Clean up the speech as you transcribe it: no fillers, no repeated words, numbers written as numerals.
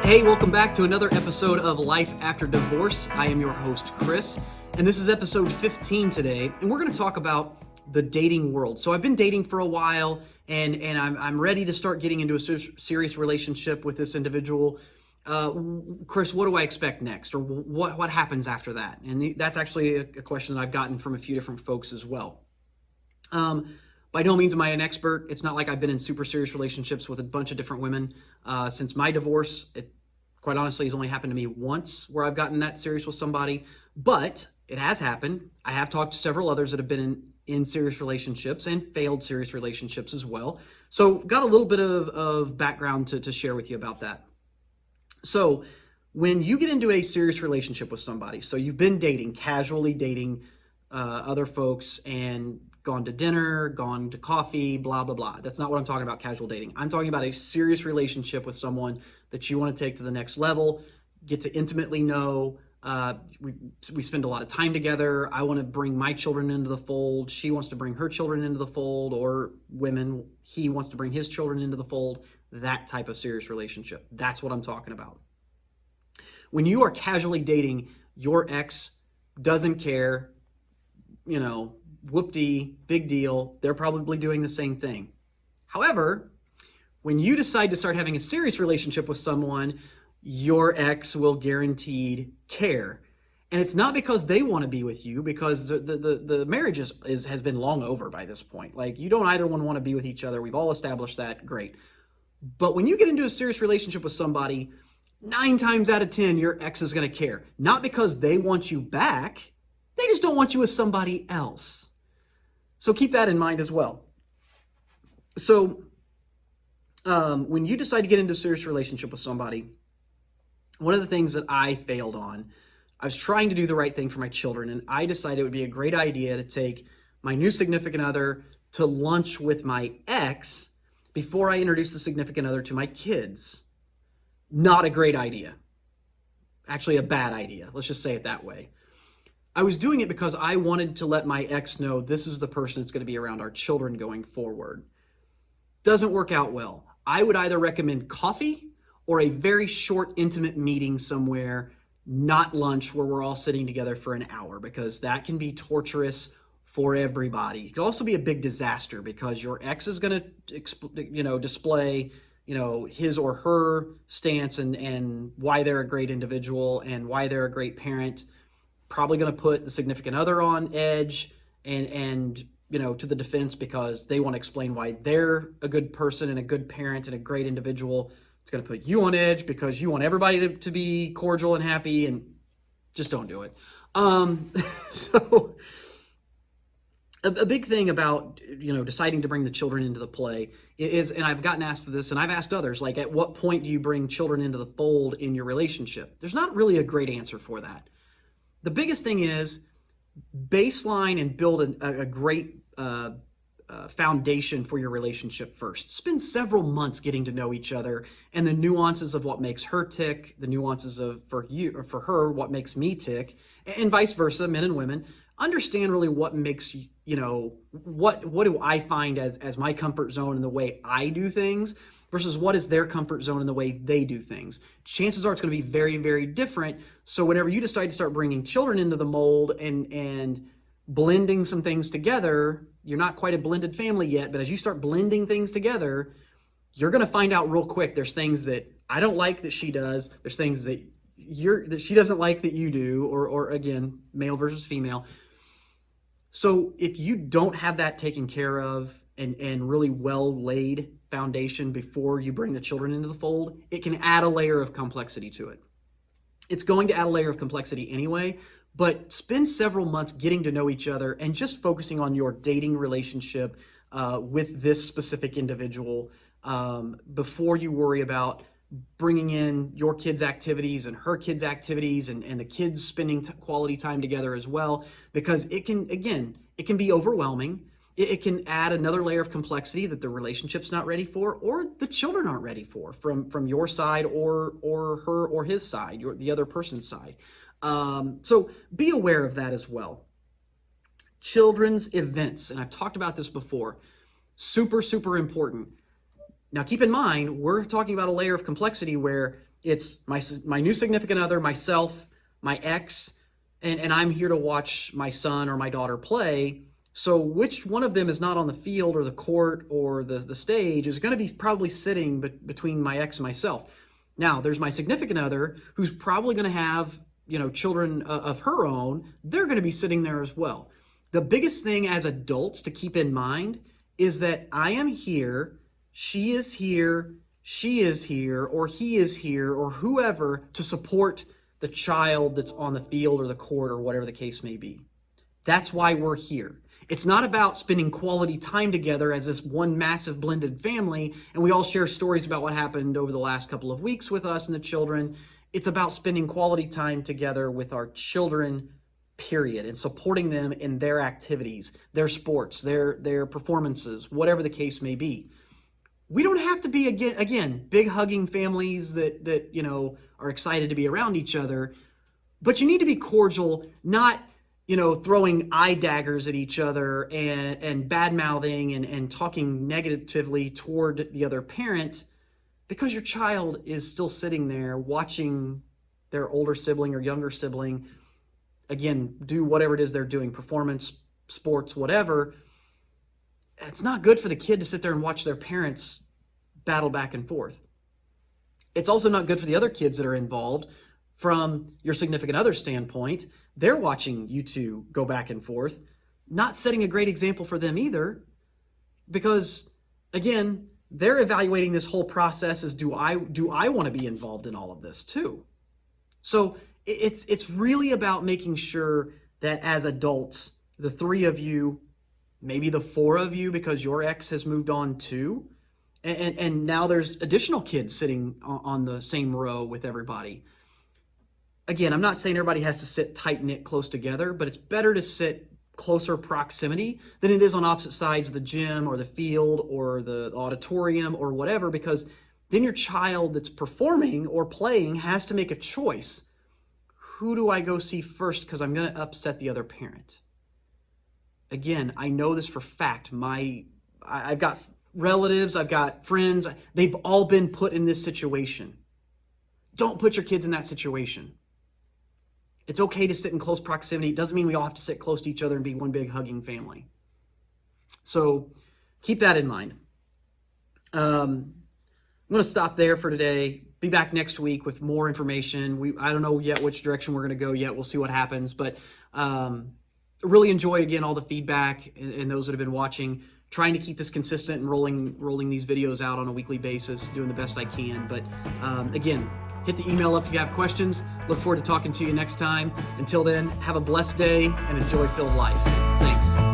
Hey, welcome back to another episode of Life After Divorce. I am your host, Chris, and this is episode 15 today, and we're going to talk about the dating world. So I've been dating for a while, and I'm ready to start getting into a serious relationship with this individual. Chris, what do I expect next, or what happens after that? And that's actually a question that I've gotten from a few different folks as well. By no means am I an expert. It's not like I've been in super serious relationships with a bunch of different women since my divorce. It, quite honestly, has only happened to me once where I've gotten that serious with somebody, but it has happened. I have talked to several others that have been in serious relationships and failed serious relationships as well. So got a little bit of background to share with you about that. So when you get into a serious relationship with somebody, so you've been dating, casually dating other folks and gone to dinner, gone to coffee, blah, blah, blah. That's not what I'm talking about, casual dating. I'm talking about a serious relationship with someone that you want to take to the next level, get to intimately know. We spend a lot of time together. I want to bring my children into the fold. She wants to bring her children into the fold, or women, he wants to bring his children into the fold. That type of serious relationship. That's what I'm talking about. When you are casually dating, your ex doesn't care, whoop-dee, big deal. They're probably doing the same thing. However, when you decide to start having a serious relationship with someone, your ex will guaranteed care. And it's not because they want to be with you, because the marriage has been long over by this point. Like, you don't either one want to be with each other. We've all established that. Great. But when you get into a serious relationship with somebody, 9 times out of 10, your ex is going to care. Not because they want you back. They just don't want you with somebody else. So keep that in mind as well. So when you decide to get into a serious relationship with somebody, one of the things that I failed on, I was trying to do the right thing for my children, and I decided it would be a great idea to take my new significant other to lunch with my ex before I introduce the significant other to my kids. Not a great idea. Actually, a bad idea. Let's just say it that way. I was doing it because I wanted to let my ex know this is the person that's going to be around our children going forward. Doesn't work out well. I would either recommend coffee or a very short, intimate meeting somewhere, not lunch where we're all sitting together for an hour, because that can be torturous for everybody. It could also be a big disaster because your ex is going to, display, his or her stance and why they're a great individual and why they're a great parent. Probably going to put the significant other on edge and to the defense, because they want to explain why they're a good person and a good parent and a great individual. It's going to put you on edge because you want everybody to be cordial and happy, and just don't do it. So a big thing about, deciding to bring the children into the play is, and I've gotten asked this, and I've asked others, like, at what point do you bring children into the fold in your relationship? There's not really a great answer for that. The biggest thing is baseline and build a great foundation for your relationship first. Spend several months getting to know each other and the nuances of what makes her tick, the nuances of for you or for her what makes me tick, and vice versa, men and women. Understand really what makes what do I find as my comfort zone in the way I do things versus what is their comfort zone in the way they do things. Chances are it's going to be very, very different. So whenever you decide to start bringing children into the mold and blending some things together, you're not quite a blended family yet, but as you start blending things together, you're going to find out real quick there's things that I don't like that she does. There's things that she doesn't like that you do, or again, male versus female. So if you don't have that taken care of and really well laid foundation before you bring the children into the fold, it can add a layer of complexity to it. It's going to add a layer of complexity anyway, but spend several months getting to know each other and just focusing on your dating relationship with this specific individual before you worry about bringing in your kids' activities and her kids' activities and the kids spending quality time together as well, because it can be overwhelming. It can add another layer of complexity that the relationship's not ready for, or the children aren't ready for from your side or her or his side, the other person's side. So be aware of that as well. Children's events, and I've talked about this before, super, super important. Now keep in mind, we're talking about a layer of complexity where It's my new significant other, myself, my ex, and I'm here to watch my son or my daughter play. So which one of them is not on the field or the court or the stage is going to be probably sitting between my ex and myself. Now, there's my significant other who's probably going to have, children of her own. They're going to be sitting there as well. The biggest thing as adults to keep in mind is that I am here, she is here, she is here, or he is here, or whoever to support the child that's on the field or the court or whatever the case may be. That's why we're here. It's not about spending quality time together as this one massive blended family, and we all share stories about what happened over the last couple of weeks with us and the children. It's about spending quality time together with our children, period, and supporting them in their activities, their sports, their performances, whatever the case may be. We don't have to be, again, big hugging families that are excited to be around each other, but you need to be cordial, not throwing eye daggers at each other and bad-mouthing and talking negatively toward the other parent, because your child is still sitting there watching their older sibling or younger sibling, again, do whatever it is they're doing, performance, sports, whatever. It's not good for the kid to sit there and watch their parents battle back and forth. It's also not good for the other kids that are involved from your significant other standpoint. They're watching you two go back and forth, not setting a great example for them either, because again, they're evaluating this whole process as do I want to be involved in all of this too? So it's really about making sure that as adults, the three of you, maybe the four of you, because your ex has moved on too, and now there's additional kids sitting on the same row with everybody. Again, I'm not saying everybody has to sit tight-knit close together, but it's better to sit closer proximity than it is on opposite sides of the gym or the field or the auditorium or whatever, because then your child that's performing or playing has to make a choice. Who do I go see first because I'm going to upset the other parent? Again, I know this for fact. I've got relatives, I've got friends, they've all been put in this situation. Don't put your kids in that situation. It's okay to sit in close proximity. It doesn't mean we all have to sit close to each other and be one big hugging family. So keep that in mind. I'm going to stop there for today. Be back next week with more information. I don't know yet which direction we're going to go yet. We'll see what happens. But really enjoy, again, all the feedback and those that have been watching. Trying to keep this consistent and rolling these videos out on a weekly basis, doing the best I can. But again, hit the email up if you have questions. Look forward to talking to you next time. Until then, have a blessed day and a joy-filled life. Thanks.